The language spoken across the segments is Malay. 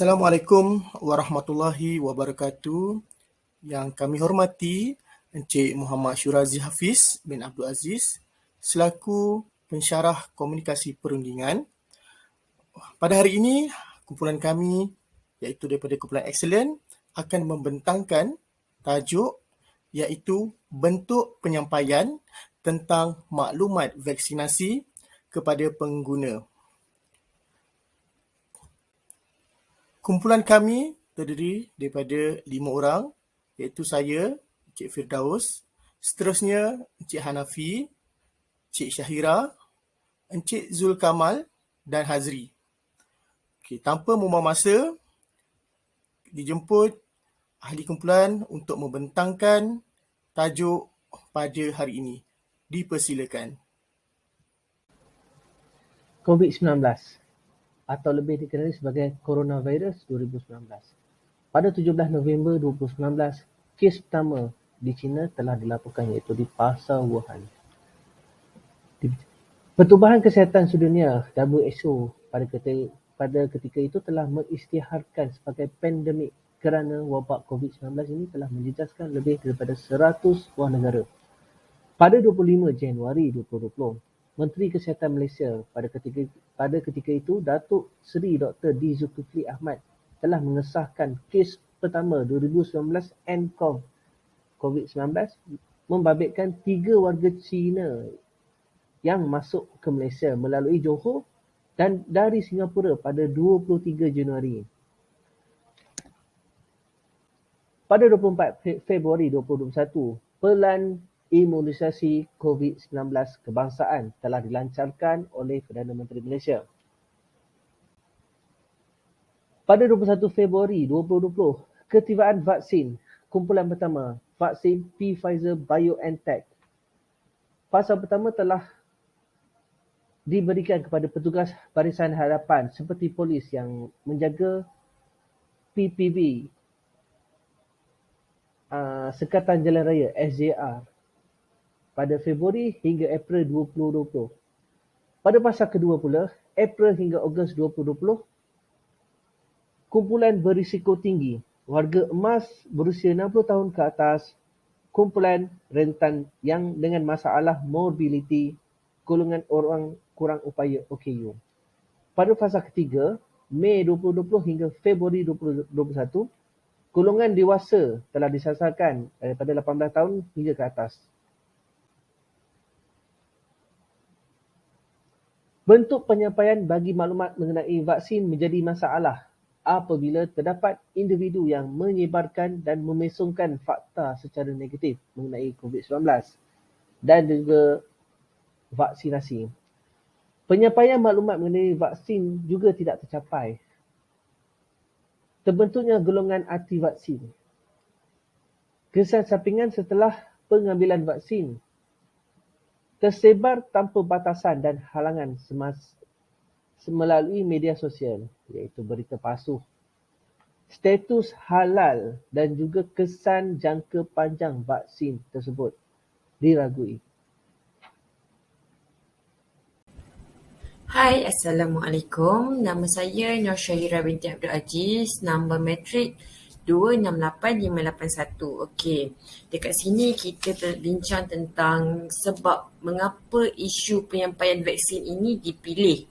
Assalamualaikum warahmatullahi wabarakatuh. Yang kami hormati Encik Muhammad Syurazi Hafiz bin Abdul Aziz selaku pensyarah komunikasi perundingan. Pada hari ini, kumpulan kami iaitu daripada kumpulan Excellent akan membentangkan tajuk iaitu bentuk penyampaian tentang maklumat vaksinasi kepada pengguna. Kumpulan kami terdiri daripada 5 orang, iaitu saya, Encik Firdaus, seterusnya Encik Hanafi, Encik Syahira, Encik Zul Kamal dan Hazri. Okey, tanpa membuang masa, dijemput ahli kumpulan untuk membentangkan tajuk pada hari ini. Dipersilakan. COVID-19 atau lebih dikenali sebagai Coronavirus 2019. Pada 17 November 2019, kes pertama di China telah dilaporkan iaitu di Pasar Wuhan. Pertubuhan Kesihatan Sedunia WHO pada ketika itu telah mengisytiharkan sebagai pandemik kerana wabak COVID-19 ini telah menjejaskan lebih daripada 100 buah negara. Pada 25 Januari 2020, Menteri Kesihatan Malaysia pada ketika itu, Datuk Seri Dr. D. Zulkifli Ahmad telah mengesahkan kes pertama 2019 nCoV COVID-19 membabitkan 3 warga Cina yang masuk ke Malaysia melalui Johor dan dari Singapura pada 23 Januari. Pada 24 Februari 2021, pelan imunisasi COVID-19 kebangsaan telah dilancarkan oleh Perdana Menteri Malaysia. Pada 21 Februari 2020, ketibaan vaksin kumpulan pertama, vaksin Pfizer-BioNTech. Fasa pertama telah diberikan kepada petugas barisan hadapan seperti polis yang menjaga PPB, Sekatan Jalan Raya SJR pada Februari hingga April 2020. Pada fasa kedua pula, April hingga Ogos 2020, kumpulan berisiko tinggi, warga emas berusia 60 tahun ke atas, kumpulan rentan yang dengan masalah mobiliti, golongan orang kurang upaya OKU. Pada fasa ketiga, Mei 2020 hingga Februari 2021, golongan dewasa telah disasarkan daripada 18 tahun hingga ke atas. Bentuk penyampaian bagi maklumat mengenai vaksin menjadi masalah apabila terdapat individu yang menyebarkan dan memesongkan fakta secara negatif mengenai COVID-19 dan juga vaksinasi. Penyampaian maklumat mengenai vaksin juga tidak tercapai. Terbentuknya golongan anti vaksin. Kesan sampingan setelah pengambilan vaksin tersebar tanpa batasan dan halangan melalui media sosial, iaitu berita palsu, status halal dan juga kesan jangka panjang vaksin tersebut diragui. Hai, Assalamualaikum. Nama saya Nur Syahira binti Abdul Aziz. Nombor matrik 268581. Okey, dekat sini kita bincang tentang sebab mengapa isu penyampaian vaksin ini dipilih.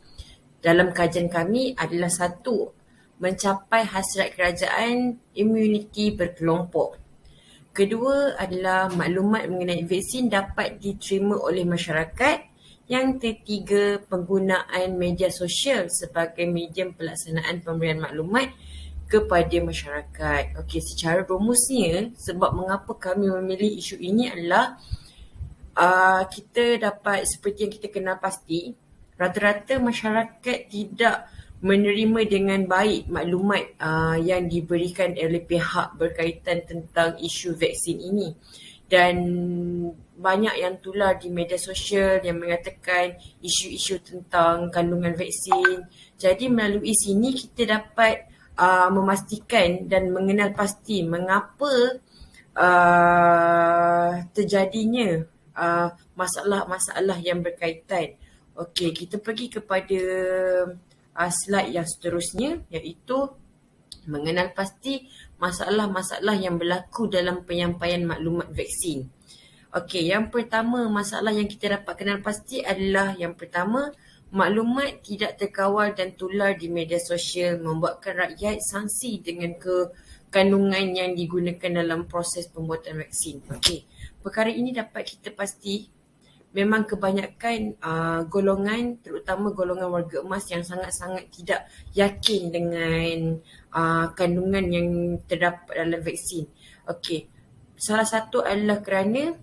Dalam kajian kami adalah satu, mencapai hasrat kerajaan imuniti berkelompok. Kedua adalah maklumat mengenai vaksin dapat diterima oleh masyarakat. Yang ketiga, penggunaan media sosial sebagai medium pelaksanaan pemberian maklumat kepada masyarakat. Okey, secara rumusnya, sebab mengapa kami memilih isu ini adalah kita dapat, seperti yang kita kenal pasti, rata-rata masyarakat tidak menerima dengan baik maklumat yang diberikan oleh pihak berkaitan tentang isu vaksin ini. Dan banyak yang tular di media sosial yang mengatakan isu-isu tentang kandungan vaksin. Jadi melalui sini kita dapat memastikan dan mengenal pasti mengapa terjadinya masalah-masalah yang berkaitan. Okey, kita pergi kepada slide yang seterusnya, iaitu mengenal pasti masalah-masalah yang berlaku dalam penyampaian maklumat vaksin. Okey, yang pertama masalah yang kita dapat kenal pasti adalah yang pertama, maklumat tidak terkawal dan tular di media sosial membuatkan rakyat sangsi dengan kandungan yang digunakan dalam proses pembuatan vaksin. Okey, perkara ini dapat kita pasti memang kebanyakan golongan, terutama golongan warga emas yang sangat-sangat tidak yakin dengan kandungan yang terdapat dalam vaksin. Okey, salah satu adalah kerana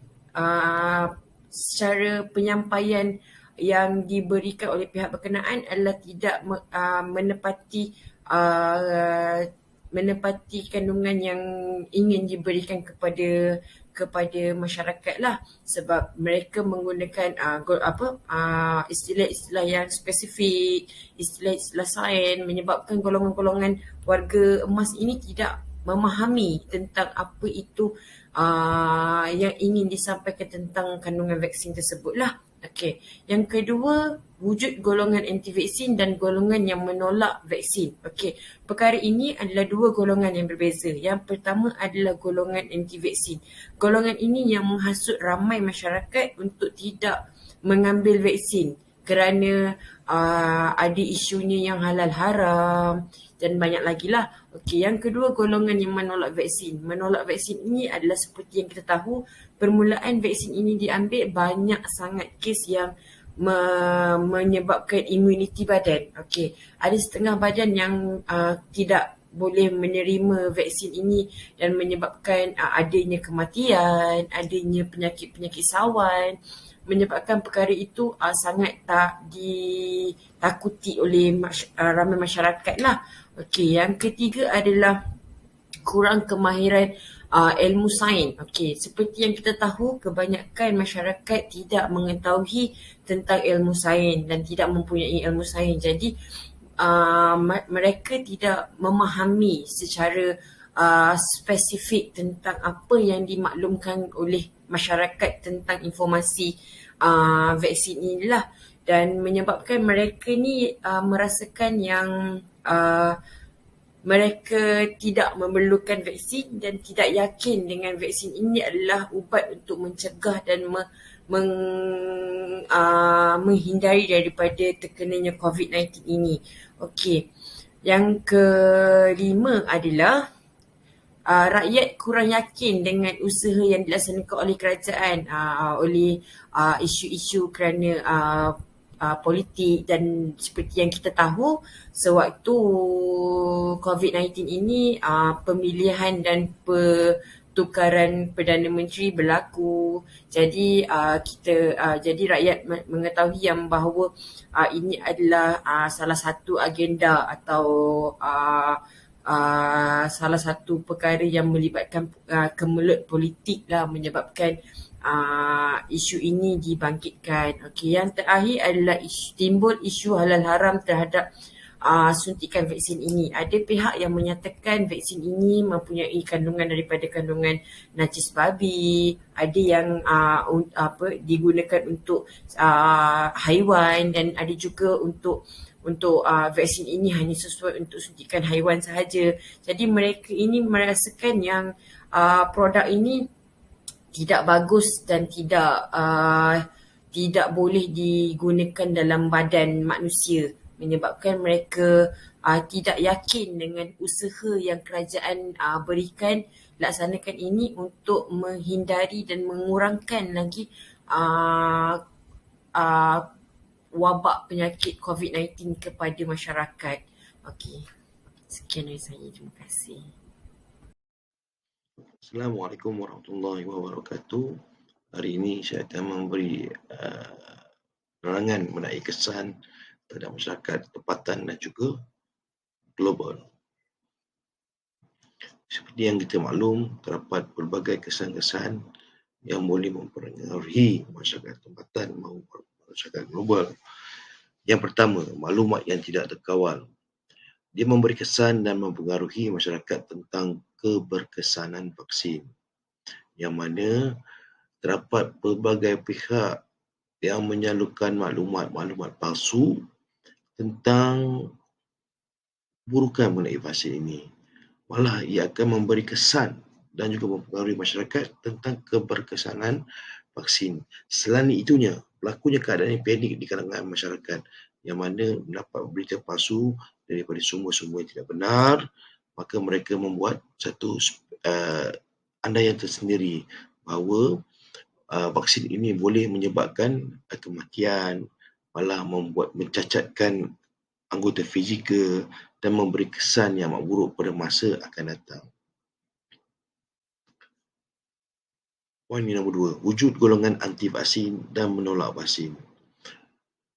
secara penyampaian yang diberikan oleh pihak berkenaan adalah tidak menepati kandungan yang ingin diberikan kepada masyarakat lah, sebab mereka menggunakan istilah-istilah yang spesifik, istilah-istilah sains, menyebabkan golongan-golongan warga emas ini tidak memahami tentang apa itu yang ingin disampaikan tentang kandungan vaksin tersebut lah. Okey, yang kedua, wujud golongan anti vaksin dan golongan yang menolak vaksin. Okey, perkara ini adalah dua golongan yang berbeza. Yang pertama adalah golongan anti vaksin. Golongan ini yang menghasut ramai masyarakat untuk tidak mengambil vaksin kerana ada isunya yang halal haram dan banyak lagi lah. Okey, yang kedua golongan yang menolak vaksin. Menolak vaksin ini adalah seperti yang kita tahu, permulaan vaksin ini diambil banyak sangat kes yang menyebabkan imuniti badan. Okey, ada setengah badan yang tidak boleh menerima vaksin ini dan menyebabkan adanya kematian, adanya penyakit-penyakit sawan. Menyebabkan perkara itu sangat tak ditakuti oleh ramai masyarakat lah. Okey, yang ketiga adalah kurang kemahiran ilmu sains. Okey, seperti yang kita tahu, kebanyakan masyarakat tidak mengetahui tentang ilmu sains dan tidak mempunyai ilmu sains. Jadi mereka tidak memahami secara spesifik tentang apa yang dimaklumkan oleh masyarakat tentang informasi vaksin inilah, dan menyebabkan mereka ni merasakan yang mereka tidak memerlukan vaksin dan tidak yakin dengan vaksin ini adalah ubat untuk mencegah dan menghindari daripada terkenanya COVID-19 ini. Okey, yang kelima adalah rakyat kurang yakin dengan usaha yang dilaksanakan oleh kerajaan oleh isu-isu kerana politik, dan seperti yang kita tahu sewaktu COVID-19 ini pemilihan dan pertukaran Perdana Menteri berlaku. Jadi jadi rakyat mengetahui yang bahawa ini adalah salah satu agenda atau salah satu perkara yang melibatkan kemelut politik lah, menyebabkan isu ini dibangkitkan. Okey, yang terakhir adalah timbul isu halal haram terhadap suntikan vaksin ini. Ada pihak yang menyatakan vaksin ini mempunyai kandungan daripada kandungan najis babi, ada yang digunakan untuk haiwan, dan ada juga untuk vaksin ini hanya sesuai untuk suntikan haiwan sahaja. Jadi mereka ini merasakan yang produk ini tidak bagus dan tidak boleh digunakan dalam badan manusia, menyebabkan mereka tidak yakin dengan usaha yang kerajaan berikan laksanakan ini untuk menghindari dan mengurangkan lagi wabak penyakit COVID-19 kepada masyarakat. Okey, sekian dari saya. Terima kasih. Assalamualaikum warahmatullahi wabarakatuh. Hari ini saya akan memberi penerangan mengenai kesan terhadap masyarakat tempatan dan juga global. Seperti yang kita maklum, terdapat pelbagai kesan-kesan yang boleh mempengaruhi masyarakat tempatan maupun masyarakat global. Yang pertama, maklumat yang tidak terkawal. Dia memberi kesan dan mempengaruhi masyarakat tentang keberkesanan vaksin, yang mana terdapat pelbagai pihak yang menyalurkan maklumat-maklumat palsu tentang keburukan mengenai vaksin ini. malah ia akan memberi kesan dan juga mempengaruhi masyarakat tentang keberkesanan vaksin. Selain itunya, berlakunya keadaan panik di kalangan masyarakat yang mana mendapat berita palsu daripada sumber-sumber yang tidak benar, maka mereka membuat satu andaian tersendiri bahawa vaksin ini boleh menyebabkan kematian, malah mencacatkan anggota fizikal dan memberi kesan yang amat buruk pada masa akan datang. Poin yang nombor 2, wujud golongan anti vaksin dan menolak vaksin.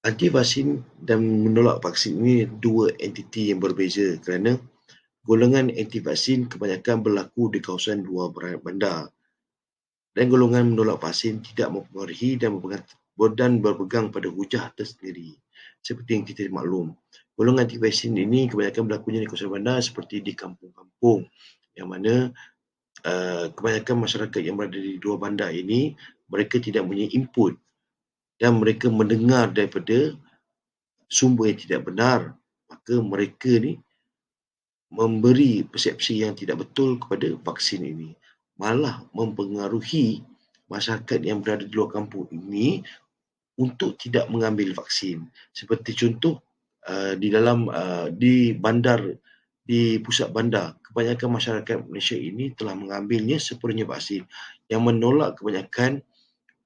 Anti vaksin dan menolak vaksin ini dua entiti yang berbeza kerana golongan anti vaksin kebanyakan berlaku di kawasan luar bandar dan golongan menolak vaksin tidak mempengaruhi dan berpegang pada hujah tersendiri. Seperti yang kita maklum, golongan anti vaksin ini kebanyakan berlakunya di kawasan bandar seperti di kampung-kampung yang mana kebanyakan masyarakat yang berada di luar bandar ini mereka tidak mempunyai input dan mereka mendengar daripada sumber yang tidak benar, maka mereka ni memberi persepsi yang tidak betul kepada vaksin ini, malah mempengaruhi masyarakat yang berada di luar kampung ini untuk tidak mengambil vaksin. Seperti contoh di bandar, di pusat bandar, kebanyakan masyarakat Malaysia ini telah mengambilnya sepenuhnya vaksin. Yang menolak kebanyakan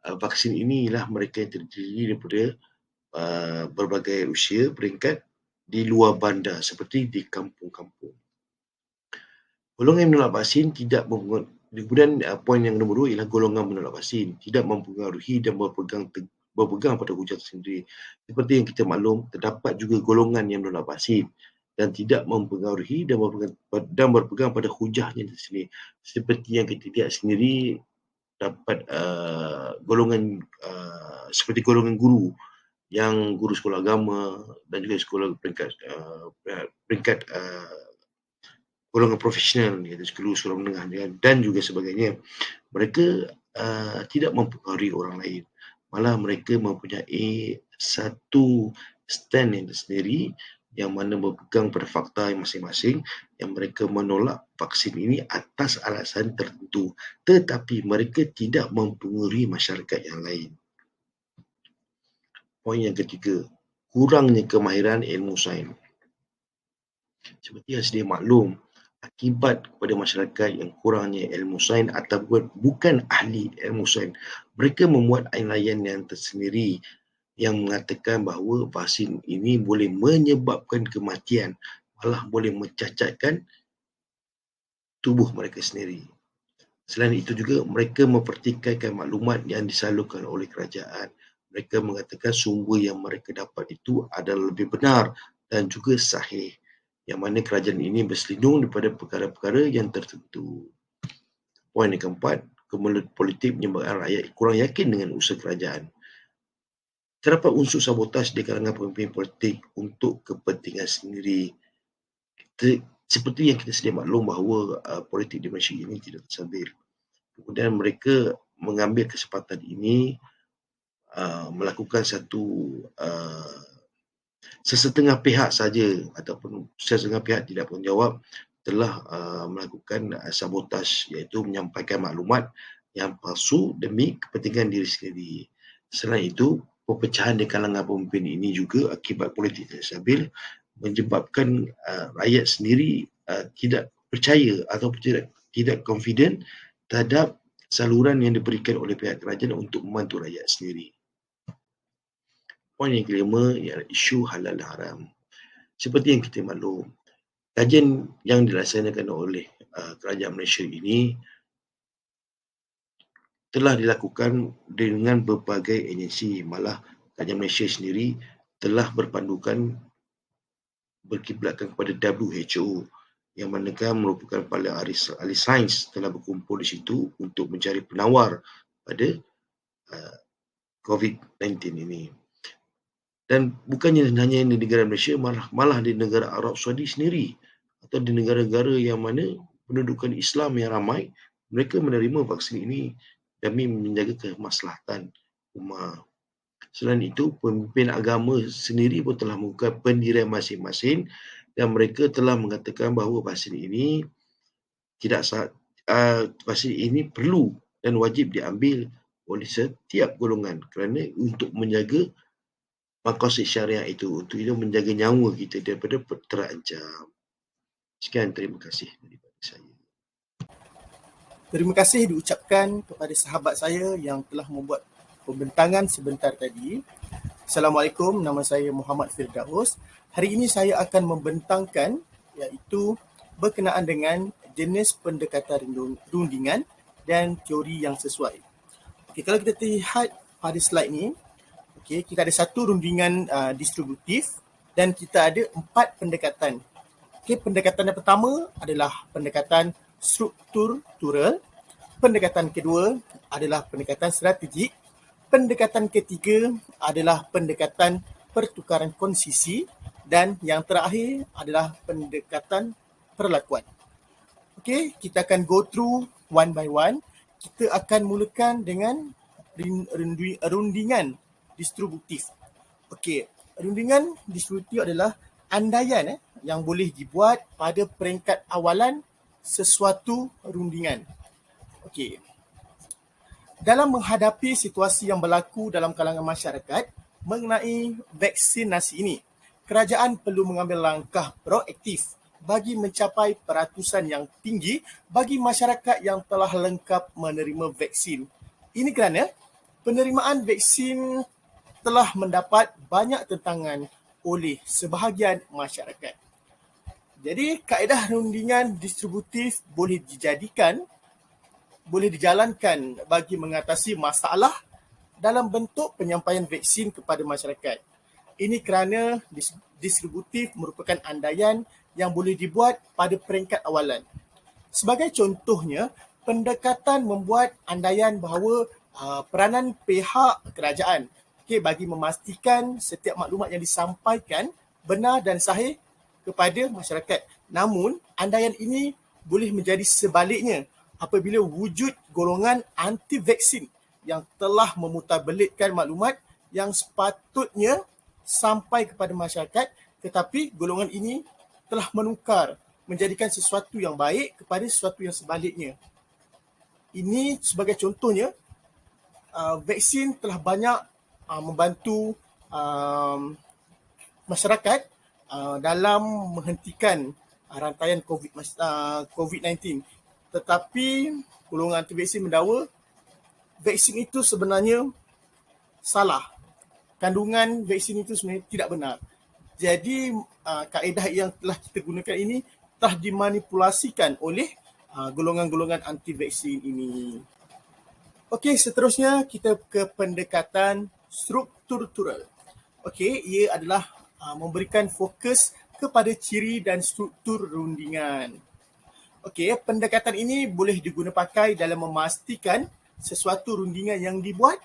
vaksin ini ialah mereka yang terdiri daripada berbagai usia peringkat di luar bandar seperti di kampung-kampung. Golongan yang menolak vaksin tidak kemudian poin yang nombor 2 ialah golongan menolak vaksin tidak mempengaruhi dan berpegang pada hujah sendiri. Seperti yang kita maklum, terdapat juga golongan yang menolak vaksin dan tidak mempengaruhi dan berpegang pada hujahnya sendiri. Seperti yang kita lihat sendiri, dapat golongan seperti golongan guru, yang guru sekolah agama dan juga sekolah peringkat golongan profesional, sekolah menengah dan juga sebagainya. Mereka tidak mempengaruhi orang lain, malah mereka mempunyai satu stand yang sendiri yang mana berpegang pada fakta masing-masing yang mereka menolak vaksin ini atas alasan tertentu, tetapi mereka tidak mempengaruhi masyarakat yang lain. Poin yang ketiga, kurangnya kemahiran ilmu sains. Seperti yang sedia maklum, akibat kepada masyarakat yang kurangnya ilmu sains ataupun bukan ahli ilmu sains, mereka membuat layan yang tersendiri yang mengatakan bahawa vaksin ini boleh menyebabkan kematian, malah boleh mencacatkan tubuh mereka sendiri. Selain itu juga, mereka mempertikaikan maklumat yang disalurkan oleh kerajaan. Mereka mengatakan sumber yang mereka dapat itu adalah lebih benar dan juga sahih, yang mana kerajaan ini berselindung daripada perkara-perkara yang tertentu. Poin yang keempat, kemelut politik menyebabkan rakyat kurang yakin dengan usaha kerajaan. Terdapat unsur sabotaj di kalangan pemimpin politik untuk kepentingan sendiri. Seperti yang kita sedia maklum bahawa politik di Malaysia ini tidak tersabil. Kemudian mereka mengambil kesempatan ini melakukan satu sesetengah pihak saja ataupun sesetengah pihak tidak bertanggungjawab telah melakukan sabotaj, iaitu menyampaikan maklumat yang palsu demi kepentingan diri sendiri. Selain itu, perpecahan di kalangan pemimpin ini juga akibat politik tidak stabil menyebabkan rakyat sendiri tidak percaya atau tidak confident terhadap saluran yang diberikan oleh pihak kerajaan untuk membantu rakyat sendiri. Poin yang kelima ialah isu halal dan haram. Seperti yang kita maklum, kajian yang dilaksanakan oleh kerajaan Malaysia ini telah dilakukan dengan berbagai agensi. Malah kerajaan Malaysia sendiri telah berpandukan berkiblatkan kepada WHO, yang manakah merupakan para ahli sains telah berkumpul di situ untuk mencari penawar pada COVID-19 ini. Dan bukannya hanya di negara Malaysia, malah di negara Arab Saudi sendiri atau di negara-negara yang mana pendudukan Islam yang ramai, mereka menerima vaksin ini demi menjaga kemaslahatan umat. Selain itu, pemimpin agama sendiri pun telah membuka pendirian masing-masing dan mereka telah mengatakan bahawa vaksin ini tidak vaksin ini perlu dan wajib diambil oleh setiap golongan kerana untuk menjaga maqasid syariah itu, untuk itu menjaga nyawa kita daripada terancam. Sekian, terima kasih daripada saya. Terima kasih diucapkan kepada sahabat saya yang telah membuat pembentangan sebentar tadi. Assalamualaikum, nama saya Muhammad Firdaus. Hari ini saya akan membentangkan iaitu berkenaan dengan jenis pendekatan rundingan dan teori yang sesuai. Okey, kalau kita lihat pada slide ni, okey, kita ada satu rundingan distributif dan kita ada 4 pendekatan. Okey, pendekatan yang pertama adalah pendekatan struktural, pendekatan kedua adalah pendekatan strategik, pendekatan ketiga adalah pendekatan pertukaran konsisi dan yang terakhir adalah pendekatan perlakuan. Okey, kita akan go through one by one. Kita akan mulakan dengan rundingan distributif. Okey, rundingan distributif adalah andaian yang boleh dibuat pada peringkat awalan sesuatu rundingan. Okey. Dalam menghadapi situasi yang berlaku dalam kalangan masyarakat mengenai vaksinasi ini, kerajaan perlu mengambil langkah proaktif bagi mencapai peratusan yang tinggi bagi masyarakat yang telah lengkap menerima vaksin. Ini kerana penerimaan vaksin telah mendapat banyak tentangan oleh sebahagian masyarakat. Jadi, kaedah rundingan distributif boleh dijalankan bagi mengatasi masalah dalam bentuk penyampaian vaksin kepada masyarakat. Ini kerana distributif merupakan andaian yang boleh dibuat pada peringkat awalan. Sebagai contohnya, pendekatan membuat andaian bahawa peranan pihak kerajaan bagi memastikan setiap maklumat yang disampaikan benar dan sahih kepada masyarakat. Namun, andaian ini boleh menjadi sebaliknya apabila wujud golongan anti-vaksin yang telah memutarbelitkan maklumat yang sepatutnya sampai kepada masyarakat, tetapi golongan ini telah menukar menjadikan sesuatu yang baik kepada sesuatu yang sebaliknya. Ini sebagai contohnya, vaksin telah banyak membantu masyarakat dalam menghentikan rantaian COVID-19. Tetapi golongan anti-vaksin mendakwa vaksin itu sebenarnya salah. Kandungan vaksin itu sebenarnya tidak benar. Jadi kaedah yang telah kita gunakan ini telah dimanipulasikan oleh golongan-golongan anti-vaksin ini. Okey, seterusnya kita ke pendekatan struktural. Okey, ia adalah memberikan fokus kepada ciri dan struktur rundingan. Okey, pendekatan ini boleh diguna pakai dalam memastikan sesuatu rundingan yang dibuat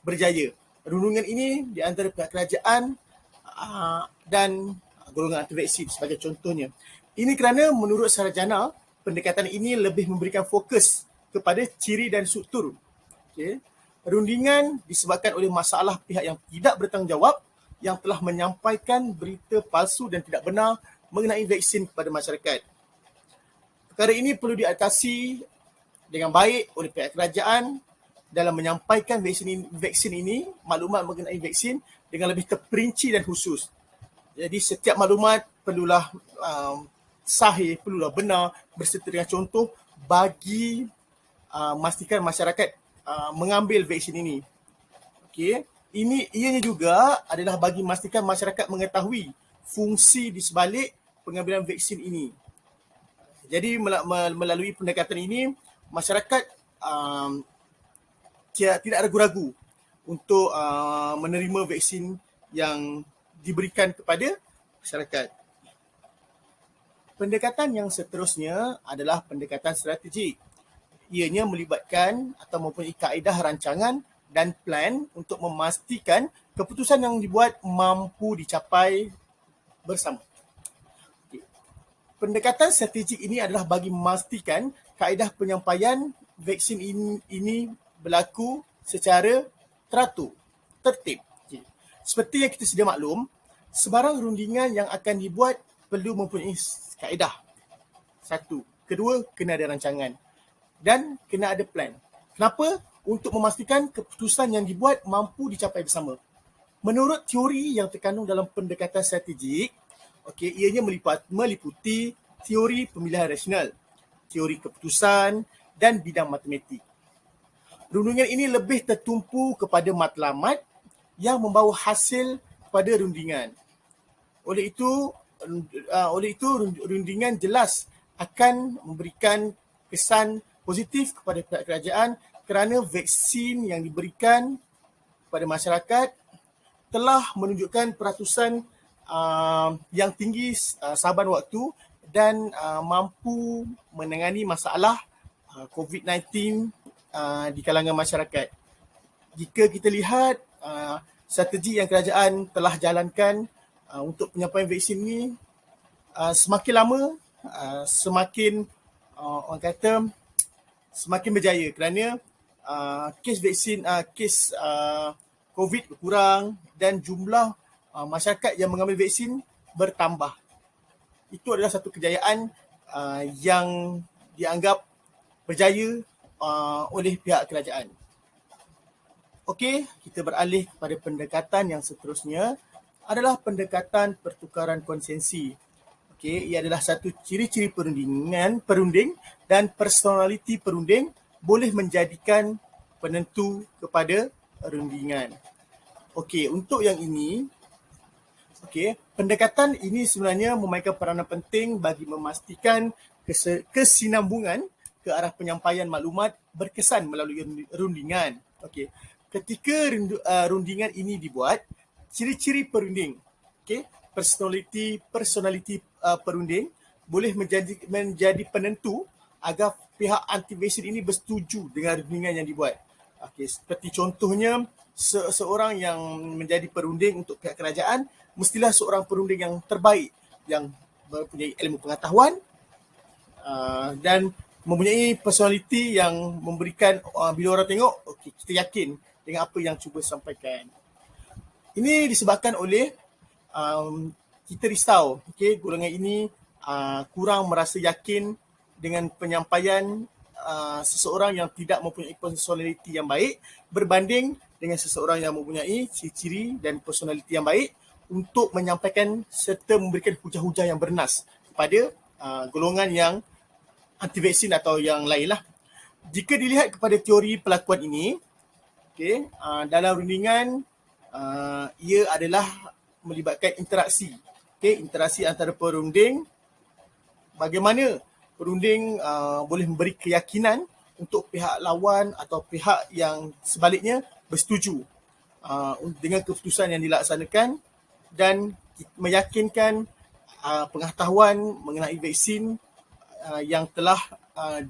berjaya. Rundingan ini di antara pihak kerajaan dan golongan anti-vaksin sebagai contohnya. Ini kerana menurut sarjana, pendekatan ini lebih memberikan fokus kepada ciri dan struktur. Okey. Rundingan disebabkan oleh masalah pihak yang tidak bertanggungjawab yang telah menyampaikan berita palsu dan tidak benar mengenai vaksin kepada masyarakat. Perkara ini perlu diatasi dengan baik oleh pihak kerajaan dalam menyampaikan vaksin ini, maklumat mengenai vaksin dengan lebih terperinci dan khusus. Jadi setiap maklumat perlulah sahih, perlulah benar berserta dengan contoh bagi memastikan masyarakat mengambil vaksin ini. Okey. Ianya juga adalah bagi memastikan masyarakat mengetahui fungsi di sebalik pengambilan vaksin ini. Jadi melalui pendekatan ini, masyarakat tidak ragu-ragu untuk menerima vaksin yang diberikan kepada masyarakat. Pendekatan yang seterusnya adalah pendekatan strategik. Ianya melibatkan atau mempunyai kaedah rancangan dan plan untuk memastikan keputusan yang dibuat mampu dicapai bersama. Pendekatan strategik ini adalah bagi memastikan kaedah penyampaian vaksin ini berlaku secara teratur, tertib. Seperti yang kita sedia maklum, sebarang rundingan yang akan dibuat perlu mempunyai kaedah. 1. Kedua, kena ada rancangan. Dan kena ada plan. Kenapa? Untuk memastikan keputusan yang dibuat mampu dicapai bersama. Menurut teori yang terkandung dalam pendekatan strategik, ianya meliputi teori pemilihan rasional, teori keputusan dan bidang matematik. Rundingan ini lebih tertumpu kepada matlamat yang membawa hasil kepada rundingan. Oleh itu, rundingan jelas akan memberikan kesan positif kepada pihak kerajaan kerana vaksin yang diberikan kepada masyarakat telah menunjukkan peratusan yang tinggi saban waktu dan mampu menangani masalah COVID-19 di kalangan masyarakat. Jika kita lihat strategi yang kerajaan telah jalankan untuk penyampaian vaksin ini, semakin lama semakin orang kata semakin berjaya kerana kes vaksin, kes COVID berkurang dan jumlah masyarakat yang mengambil vaksin bertambah. Itu adalah satu kejayaan yang dianggap berjaya oleh pihak kerajaan. Okey, kita beralih kepada pendekatan yang seterusnya adalah pendekatan pertukaran konsensi. Okey, ia adalah satu ciri-ciri perunding dan personaliti perunding boleh menjadikan penentu kepada rundingan. Okey, untuk yang ini, pendekatan ini sebenarnya memainkan peranan penting bagi memastikan kesinambungan ke arah penyampaian maklumat berkesan melalui rundingan. Okey, ketika rundingan ini dibuat, ciri-ciri perunding, personality perunding boleh menjadi penentu agar pihak anti vaksin ini bersetuju dengan rundingan yang dibuat. Seperti contohnya, seorang yang menjadi perunding untuk pihak kerajaan mestilah seorang perunding yang terbaik, yang mempunyai ilmu pengetahuan dan mempunyai personality yang memberikan bila orang tengok, kita yakin dengan apa yang cuba sampaikan. Ini disebabkan oleh kita risau, golongan ini kurang merasa yakin dengan penyampaian seseorang yang tidak mempunyai personality yang baik berbanding dengan seseorang yang mempunyai ciri-ciri dan personality yang baik untuk menyampaikan serta memberikan hujah-hujah yang bernas kepada golongan yang anti vaksin atau yang lain lah. Jika dilihat kepada teori pelakuan ini, dalam rundingan ia adalah melibatkan interaksi. Interaksi antara perunding, bagaimana perunding boleh memberi keyakinan untuk pihak lawan atau pihak yang sebaliknya bersetuju dengan keputusan yang dilaksanakan dan meyakinkan pengetahuan mengenai vaksin yang telah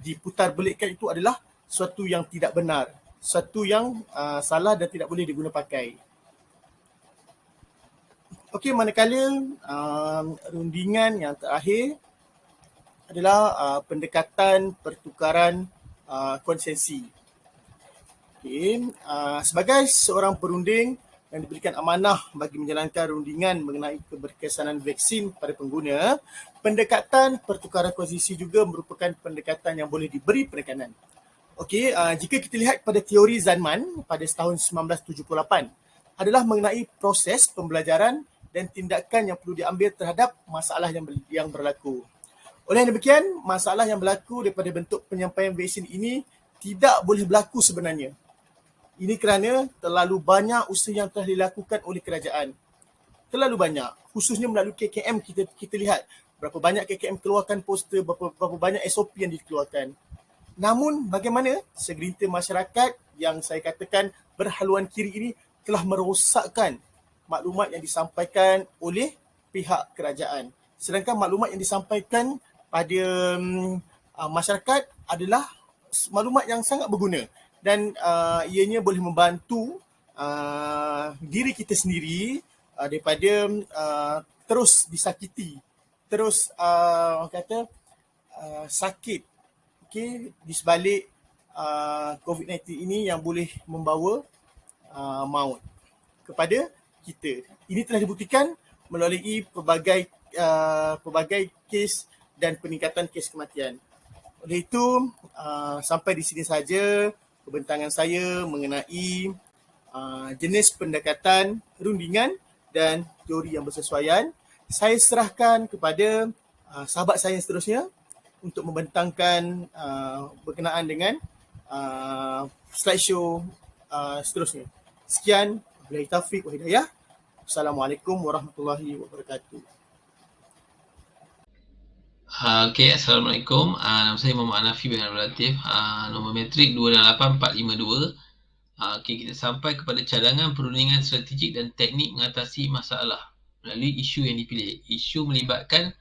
diputarbelikkan itu adalah sesuatu yang tidak benar, sesuatu yang salah dan tidak boleh diguna pakai. Okey, manakala rundingan yang terakhir adalah pendekatan pertukaran konsensi. Sebagai seorang perunding yang diberikan amanah bagi menjalankan rundingan mengenai keberkesanan vaksin pada pengguna, pendekatan pertukaran konsensi juga merupakan pendekatan yang boleh diberi penekanan. Jika kita lihat pada teori Zanman pada tahun 1978 adalah mengenai proses pembelajaran dan tindakan yang perlu diambil terhadap masalah yang berlaku. Oleh demikian, masalah yang berlaku daripada bentuk penyampaian vaksin ini tidak boleh berlaku sebenarnya. Ini kerana terlalu banyak usaha yang telah dilakukan oleh kerajaan. Terlalu banyak, khususnya melalui KKM kita lihat berapa banyak KKM keluarkan poster, berapa banyak SOP yang dikeluarkan. Namun bagaimana segelintir masyarakat yang saya katakan berhaluan kiri ini telah merosakkan maklumat yang disampaikan oleh pihak kerajaan. Sedangkan maklumat yang disampaikan pada masyarakat adalah maklumat yang sangat berguna dan ianya boleh membantu diri kita sendiri daripada terus disakiti, terus sakit di sebalik COVID-19 ini yang boleh membawa maut kepada kita. Ini telah dibuktikan melalui pelbagai kes dan peningkatan kes kematian. Oleh itu, sampai di sini saja pembentangan saya mengenai jenis pendekatan rundingan dan teori yang bersesuaian. Saya serahkan kepada sahabat saya yang seterusnya untuk membentangkan berkenaan dengan slideshow seterusnya. Sekian, wabillahi taufiq wa hidayah. Assalamualaikum warahmatullahi wabarakatuh. Okay, Assalamualaikum. Nama saya Muhammad Hanafi bin Abdul Latif. Nombor metrik 288452. Okay, kita sampai kepada cadangan perundingan strategik dan teknik mengatasi masalah melalui isu yang dipilih. Isu melibatkan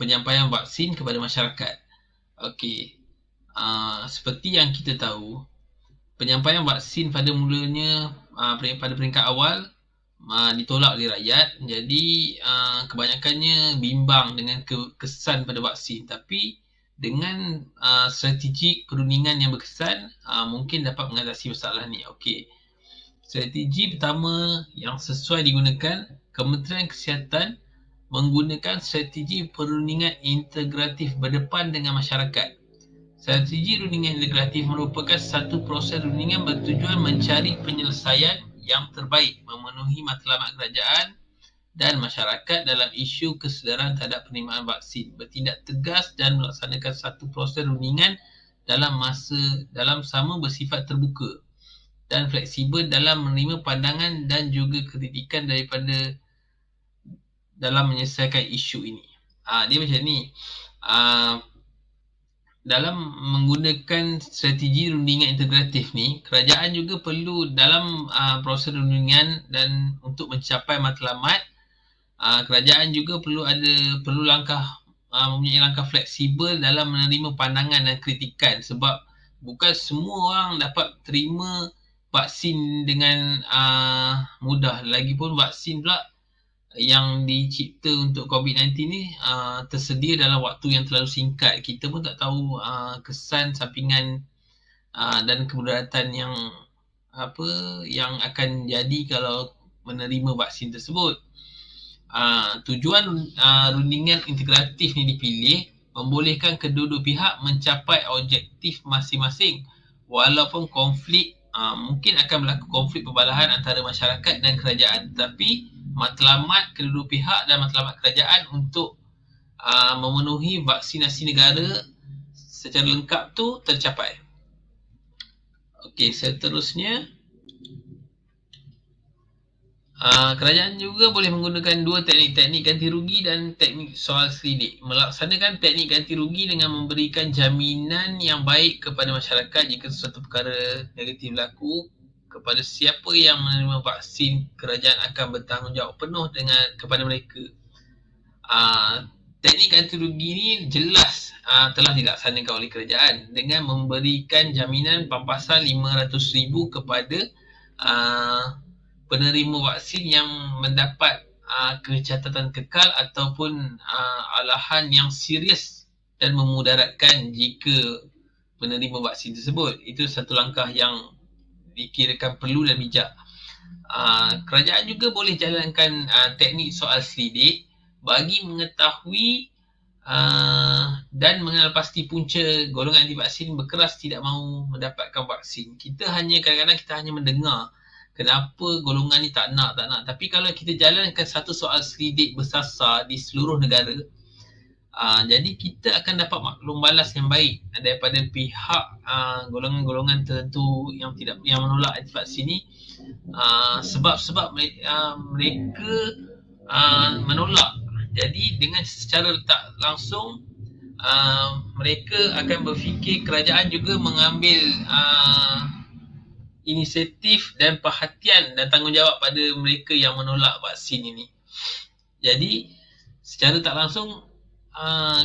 penyampaian vaksin kepada masyarakat. Okay, seperti yang kita tahu, penyampaian vaksin pada mulanya pada peringkat awal ditolak oleh rakyat. Jadi kebanyakannya bimbang dengan kesan pada vaksin. Tapi dengan strategi perundingan yang berkesan, mungkin dapat mengatasi masalah ni. Okey. Strategi pertama yang sesuai digunakan, Kementerian Kesihatan menggunakan strategi perundingan integratif berdepan dengan masyarakat. Strategi rundingan integratif merupakan satu proses rundingan bertujuan mencari penyelesaian yang terbaik memenuhi matlamat kerajaan dan masyarakat dalam isu kesedaran terhadap penerimaan vaksin, bertindak tegas dan melaksanakan satu proses rundingan dalam sama bersifat terbuka dan fleksibel dalam menerima pandangan dan juga kritikan daripada dalam menyelesaikan isu ini. Dia macam ni. Dalam menggunakan strategi rundingan integratif ni, kerajaan juga perlu dalam proses rundingan dan untuk mencapai matlamat, kerajaan juga perlu mempunyai langkah fleksibel dalam menerima pandangan dan kritikan, sebab bukan semua orang dapat terima vaksin dengan mudah. Lagipun vaksin pula yang dicipta untuk COVID-19 ni tersedia dalam waktu yang terlalu singkat. Kita pun tak tahu kesan sampingan dan kemudaratan yang akan jadi kalau menerima vaksin tersebut. Tujuan rundingan integratif ni dipilih membolehkan kedua-dua pihak mencapai objektif masing-masing, walaupun konflik mungkin akan berlaku konflik perbalahan antara masyarakat dan kerajaan, tapi matlamat kedua-dua pihak dan matlamat kerajaan untuk memenuhi vaksinasi negara secara lengkap tu tercapai. Okey, seterusnya, kerajaan juga boleh menggunakan dua teknik ganti rugi dan teknik soal selidik. Melaksanakan teknik ganti rugi dengan memberikan jaminan yang baik kepada masyarakat jika sesuatu perkara negatif berlaku kepada siapa yang menerima vaksin, kerajaan akan bertanggungjawab penuh kepada mereka. Teknik ganti rugi ni jelas telah dilaksanakan oleh kerajaan dengan memberikan jaminan pampasan RM500,000 kepada penerima vaksin yang mendapat kecacatan kekal ataupun alahan yang serius dan memudaratkan jika menerima vaksin tersebut. Itu satu langkah yang dikirakan perlu dan bijak. Kerajaan juga boleh jalankan teknik soal selidik bagi mengetahui dan mengenal pasti punca golongan anti vaksin berkeras tidak mahu mendapatkan vaksin. Kadang-kadang kita hanya mendengar kenapa golongan ni tak nak. Tapi kalau kita jalankan satu soal selidik bersasar di seluruh negara, jadi kita akan dapat maklum balas yang baik daripada pihak golongan-golongan tertentu yang menolak anti vaksin ni, sebab mereka menolak. Jadi dengan secara tak langsung mereka akan berfikir kerajaan juga mengambil inisiatif dan perhatian dan tanggungjawab pada mereka yang menolak vaksin ini. Jadi secara tak langsung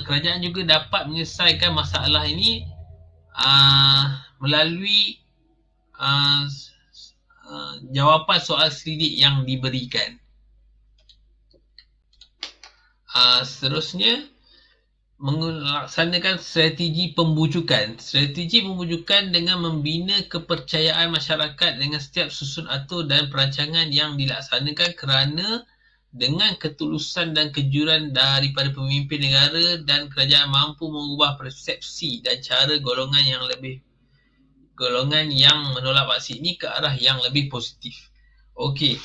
kerajaan juga dapat menyelesaikan masalah ini melalui jawapan soal selidik yang diberikan. Seterusnya, melaksanakan strategi pembujukan. Strategi pembujukan dengan membina kepercayaan masyarakat dengan setiap susun atur dan perancangan yang dilaksanakan kerana dengan ketulusan dan kejujuran daripada pemimpin negara dan kerajaan mampu mengubah persepsi dan cara golongan yang menolak vaksin ini ke arah yang lebih positif. Okey.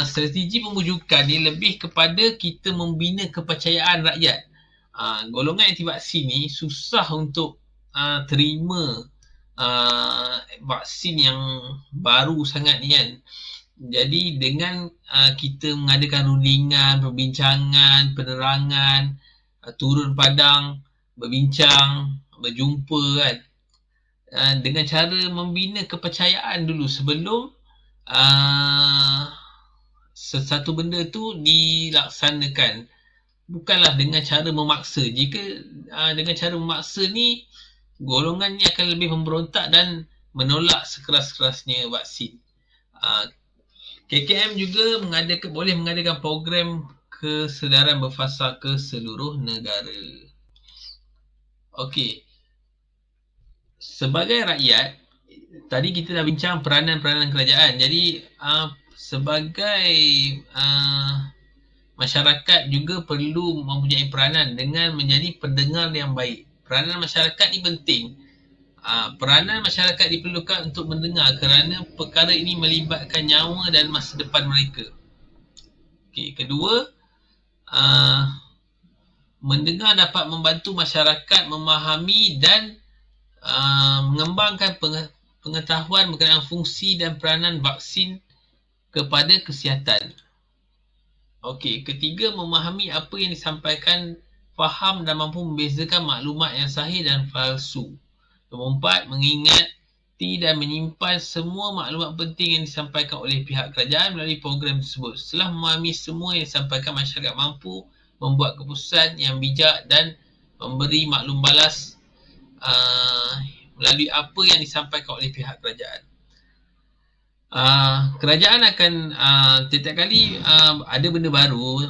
Strategi pembujukan ni lebih kepada kita membina kepercayaan rakyat. Golongan anti vaksin ni susah untuk terima vaksin yang baru sangat ni kan. Jadi dengan kita mengadakan rundingan, perbincangan, penerangan, turun padang, berbincang, berjumpa kan, dengan cara membina kepercayaan dulu sebelum sesuatu benda tu dilaksanakan. Bukanlah dengan cara memaksa. Jika dengan cara memaksa ni, golongan ni akan lebih memberontak dan menolak sekeras-kerasnya vaksin. KKM juga boleh mengadakan program kesedaran berfasa ke seluruh negara. Okey. Sebagai rakyat, tadi kita dah bincang peranan-peranan kerajaan. Jadi sebagai masyarakat juga perlu mempunyai peranan dengan menjadi pendengar yang baik. Peranan masyarakat ni penting. Peranan masyarakat diperlukan untuk mendengar kerana perkara ini melibatkan nyawa dan masa depan mereka. Okay. Kedua, mendengar dapat membantu masyarakat memahami dan mengembangkan pengetahuan berkenaan fungsi dan peranan vaksin kepada kesihatan. Okey, ketiga, memahami apa yang disampaikan, faham dan mampu membezakan maklumat yang sahih dan palsu. Nombor 4, mengingati dan menyimpan semua maklumat penting yang disampaikan oleh pihak kerajaan melalui program tersebut. Setelah memahami semua yang disampaikan, masyarakat mampu membuat keputusan yang bijak dan memberi maklum balas melalui apa yang disampaikan oleh pihak kerajaan. Kerajaan akan setiap kali ada benda baru,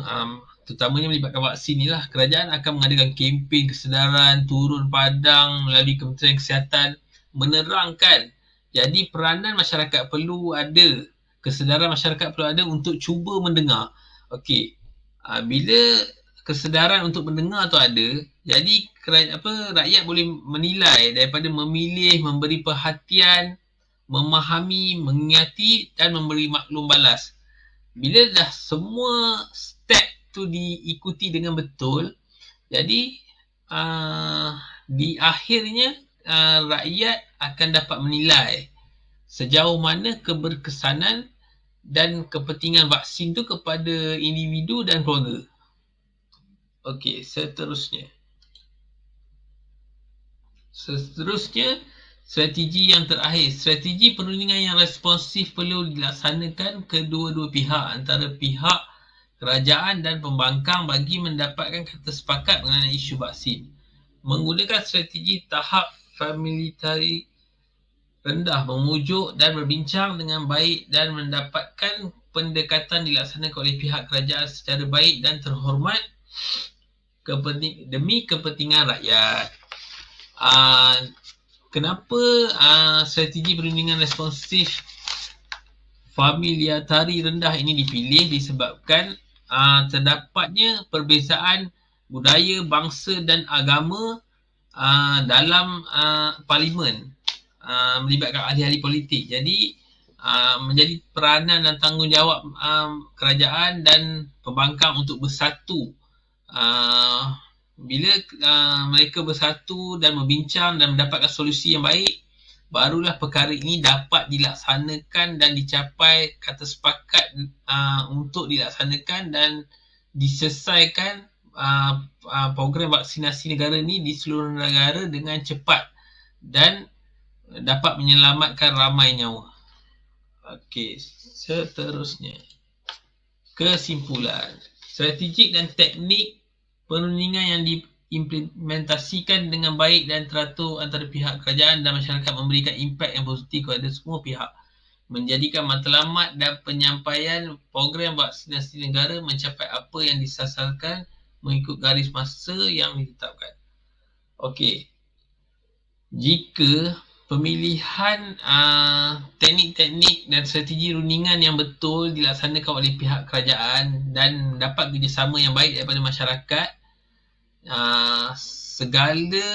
terutamanya melibatkan vaksin ni lah, kerajaan akan mengadakan kempen kesedaran, turun padang melalui Kementerian Kesihatan, menerangkan. Jadi peranan masyarakat perlu ada, kesedaran masyarakat perlu ada untuk cuba mendengar. Okey, bila kesedaran untuk mendengar tu ada, jadi rakyat boleh menilai daripada memilih, memberi perhatian, memahami, mengingati dan memberi maklum balas. Bila dah semua step tu diikuti dengan betul, jadi di akhirnya rakyat akan dapat menilai sejauh mana keberkesanan dan kepentingan vaksin tu kepada individu dan keluarga. Okey, seterusnya, strategi yang terakhir. Strategi perundingan yang responsif perlu dilaksanakan kedua-dua pihak, antara pihak kerajaan dan pembangkang bagi mendapatkan kata sepakat mengenai isu vaksin. Menggunakan strategi tahap familiarity rendah, memujuk dan berbincang dengan baik dan mendapatkan pendekatan dilaksanakan oleh pihak kerajaan secara baik dan terhormat demi kepentingan rakyat. Kenapa strategi perundingan responsif familiarity rendah ini dipilih? Disebabkan terdapatnya perbezaan budaya, bangsa dan agama dalam parlimen, melibatkan ahli-ahli politik. Jadi menjadi peranan dan tanggungjawab kerajaan dan pembangkang untuk bersatu. Bila mereka bersatu dan membincang dan mendapatkan solusi yang baik, barulah perkara ini dapat dilaksanakan dan dicapai kata sepakat untuk dilaksanakan dan diselesaikan program vaksinasi negara ni di seluruh negara dengan cepat dan dapat menyelamatkan ramai nyawa. Okey, seterusnya, kesimpulan. Strategik dan teknik perundingan yang diimplementasikan dengan baik dan teratur antara pihak kerajaan dan masyarakat memberikan impak yang positif kepada semua pihak, menjadikan matlamat dan penyampaian program vaksinasi negara mencapai apa yang disasarkan mengikut garis masa yang ditetapkan. Okey, jika pemilihan teknik-teknik dan strategi rundingan yang betul dilaksanakan oleh pihak kerajaan dan dapat kerjasama yang baik daripada masyarakat, segala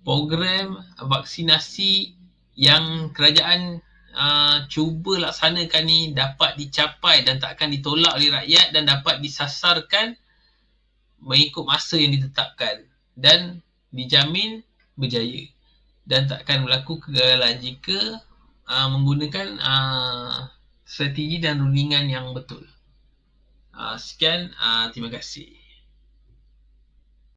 program vaksinasi yang kerajaan cuba laksanakan ni dapat dicapai dan takkan ditolak oleh rakyat dan dapat disasarkan mengikut masa yang ditetapkan dan dijamin berjaya dan takkan berlaku kegagalan jika menggunakan strategi dan rundingan yang betul. Sekian, terima kasih.